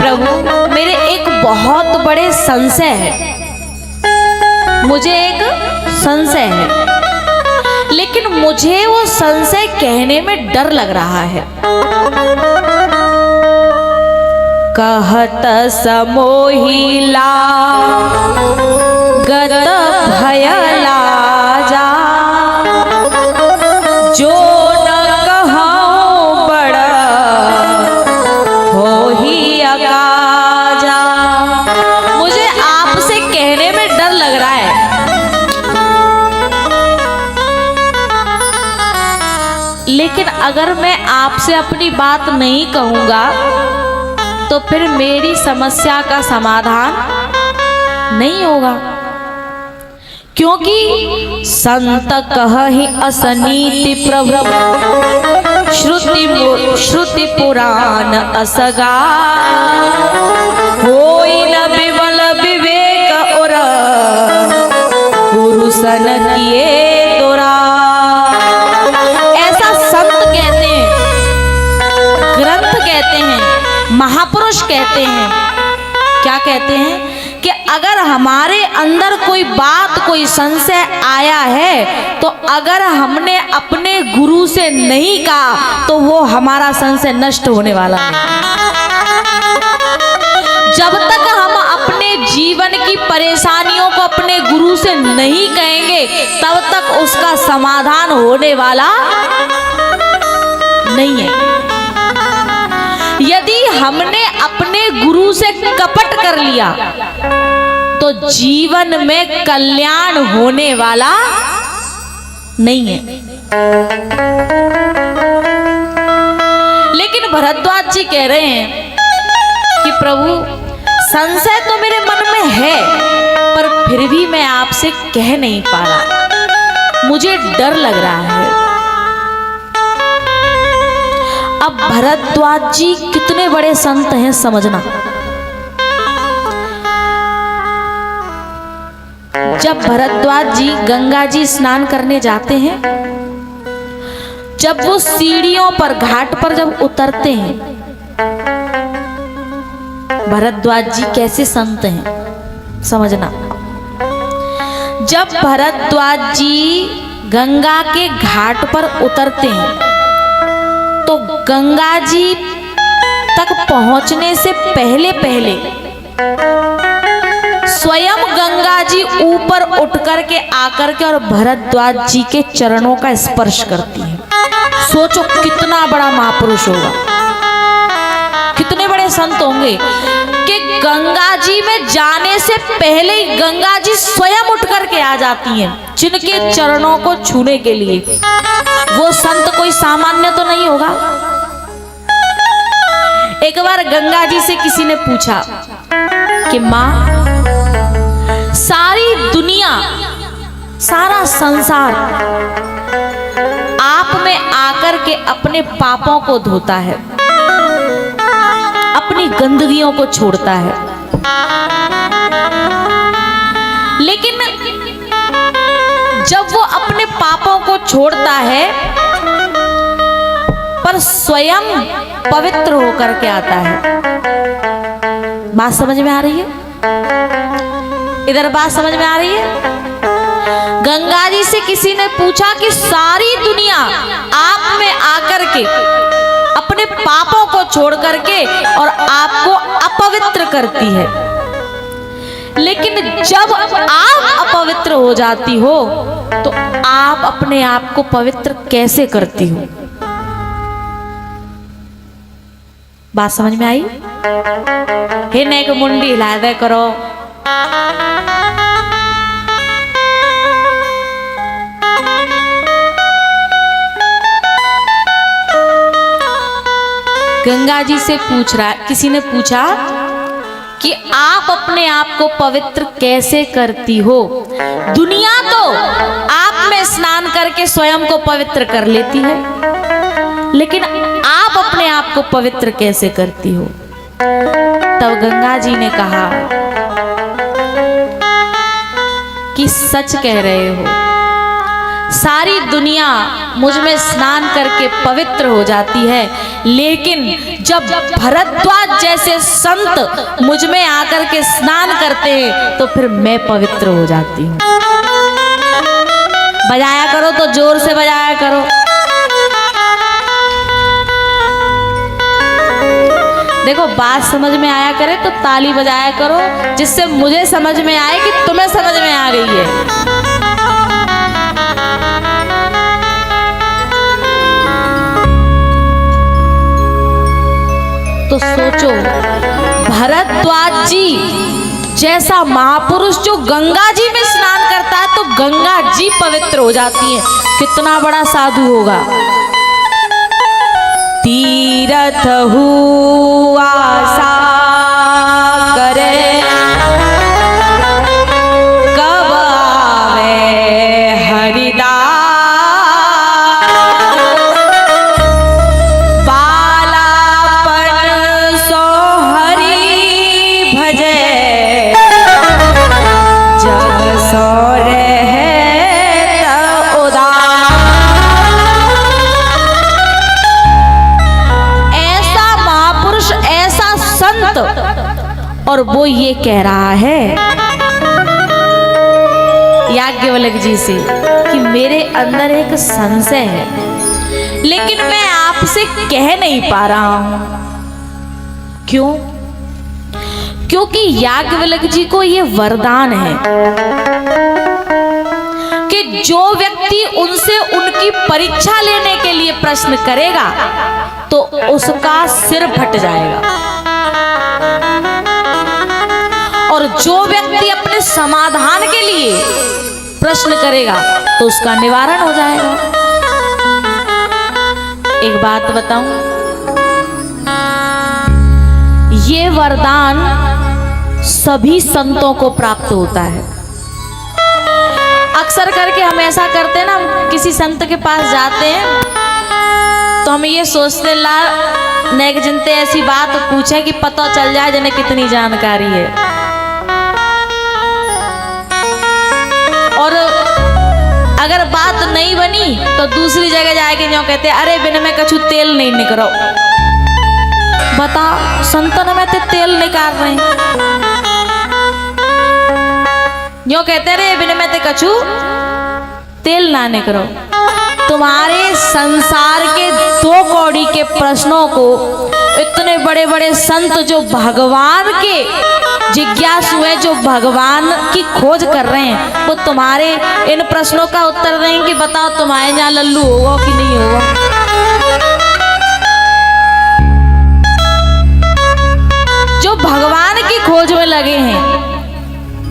प्रभु मेरे एक बहुत बड़े संशय है, मुझे एक संशय है, लेकिन मुझे वो संशय कहने में डर लग रहा है। कहत समोहिला गत भयला जा, जो न कहूं बड़ा हो ही अकाजा। मुझे आपसे कहने में डर लग रहा है। लेकिन अगर मैं आपसे अपनी बात नहीं कहूंगा तो फिर मेरी समस्या का समाधान नहीं होगा, क्योंकि संत कहि असनीति प्रभु श्रुति पुराण असगा, होई न विमल विवेक और गुरु सन किए तोरा। ऐसा संत कहते हैं, ग्रंथ कहते हैं, महापुरुष कहते हैं। क्या कहते हैं कि अगर हमारे अंदर कोई बात, कोई संशय आया है तो अगर हमने अपने गुरु से नहीं कहा तो वो हमारा संशय नष्ट होने वाला है। जब तक हम अपने जीवन की परेशानियों को अपने गुरु से नहीं कहेंगे तब तक उसका समाधान होने वाला नहीं है। यदि हमने अपने गुरु से कपट कर लिया तो जीवन में कल्याण होने वाला नहीं है। लेकिन भरद्वाज जी कह रहे हैं कि प्रभु संशय तो मेरे मन में है, पर फिर भी मैं आपसे कह नहीं पा रहा, मुझे डर लग रहा है। अब भरद्वाज जी कितने बड़े संत हैं समझना। जब भरद्वाज जी गंगा जी स्नान करने जाते हैं, जब वो सीढ़ियों पर घाट पर जब उतरते हैं, भरद्वाज जी कैसे संत हैं समझना। जब भरद्वाज जी गंगा के घाट पर उतरते हैं तो गंगा जी तक पहुंचने से पहले पहले स्वयं गंगा जी ऊपर उठ करके आकर के और भरद्वाज जी के चरणों का स्पर्श करती है। सोचो कितना बड़ा महापुरुष होगा, कितने बड़े संत होंगे कि गंगा जी में जाने से पहले ही गंगा जी स्वयं उठ करके आ जाती हैं जिनके चरणों को छूने के लिए। वो संत कोई सामान्य तो नहीं होगा। एक बार गंगा जी से किसी ने पूछा कि माँ, सारी दुनिया, सारा संसार आप में आकर के अपने पापों को धोता है, अपनी गंदगियों को छोड़ता है, लेकिन जब वो अपने पापों को छोड़ता है पर स्वयं पवित्र होकर के आता है। बात समझ में आ रही है? इधर बात समझ में आ रही है? गंगा जी से किसी ने पूछा कि सारी दुनिया आप में आकर के अपने पापों को छोड़ करके और आपको अपवित्र करती है, लेकिन जब आप अपवित्र हो जाती हो तो आप अपने आप को पवित्र कैसे करती हो? बात समझ में आई? हे नेक मुंडी हिला दे करो। गंगा जी से पूछ रहा, किसी ने पूछा कि आप अपने आप को पवित्र कैसे करती हो? दुनिया तो आप में स्नान करके स्वयं को पवित्र कर लेती है, लेकिन आप अपने आप को पवित्र कैसे करती हो? तब गंगा जी ने कहा कि सच कह रहे हो, सारी दुनिया मुझ में स्नान करके पवित्र हो जाती है, लेकिन जब भरद्वाज जैसे संत मुझ में आकर के स्नान करते हैं तो फिर मैं पवित्र हो जाती हूँ। बजाया करो तो जोर से बजाया करो। देखो, बात समझ में आया करे तो ताली बजाया करो, जिससे मुझे समझ में आए कि तुम्हें समझ में आ गई है। तो सोचो, भरद्वाज जी जैसा महापुरुष जो गंगा जी में स्नान करता है तो गंगा जी पवित्र हो जाती है। कितना बड़ा साधु होगा। तीरथ हुआ सा करे कब आवे हरिदास, बालापन सो हरि भजे जग सो और वो ये कह रहा है याज्ञवल्क्य जी से कि मेरे अंदर एक संशय है, लेकिन मैं आपसे कह नहीं पा रहा हूं। क्यों? क्योंकि याज्ञवल्क्य जी को ये वरदान है कि जो व्यक्ति उनसे उनकी परीक्षा लेने के लिए प्रश्न करेगा तो उसका सिर फट जाएगा, और जो व्यक्ति अपने समाधान के लिए प्रश्न करेगा तो उसका निवारण हो जाएगा। एक बात बताऊं, ये वरदान सभी संतों को प्राप्त होता है। अक्सर करके हम ऐसा करते हैं ना, हम किसी संत के पास जाते हैं तो हम ये सोचते ला नेक जिनते ऐसी बात पूछे कि पता चल जाए जिन्हें कितनी जानकारी है। और अगर बात नहीं बनी तो दूसरी जगह जाके जो कहते अरे बिन में कछु तेल नहीं निकलो। बता, संतन में तो तेल निकाल रहे हैं। जो कहते रे बिन में तो कछु तेल ना निकलो। तुम्हारे संसार के 2 कौड़ी के प्रश्नों को इतने बड़े बड़े संत जो भगवान के जिज्ञासु है, जो भगवान की खोज कर रहे हैं, वो तुम्हारे इन प्रश्नों का उत्तर देंगे कि बताओ तुम्हारे यहाँ लल्लू होगा कि नहीं होगा। जो भगवान की खोज में लगे हैं,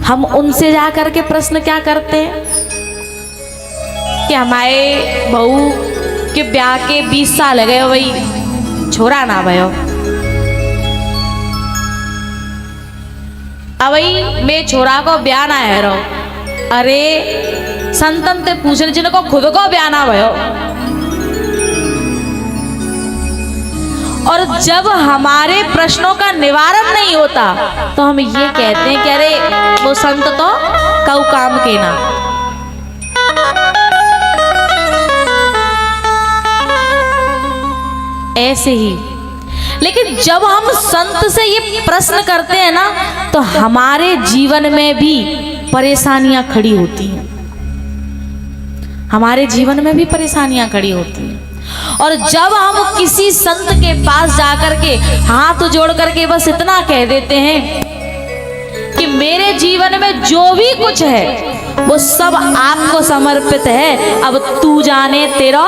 हम उनसे जाकर के प्रश्न क्या करते हैं कि हमारे बहू के ब्याह के 20 साल गए, वही छोरा ना भयो, अवई मैं छोरा को ब्याह ना है रहो। अरे संतन ते पूछने जिनको खुद को ब्याह ना भयो। और जब हमारे प्रश्नों का निवारण नहीं होता तो हम ये कहते हैं कि अरे वो संत तो कऊ काम के ना। ऐसे ही, लेकिन जब हम संत से ये प्रश्न करते हैं ना तो हमारे जीवन में भी परेशानियां खड़ी होती हैं। हमारे जीवन में भी परेशानियां खड़ी होती हैं। और जब हम किसी संत के पास जाकर के हाथ जोड़ करके बस इतना कह देते हैं कि मेरे जीवन में जो भी कुछ है वो सब आपको समर्पित है, अब तू जाने तेरा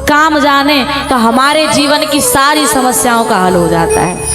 काम जाने, तो हमारे जीवन की सारी समस्याओं का हल हो जाता है।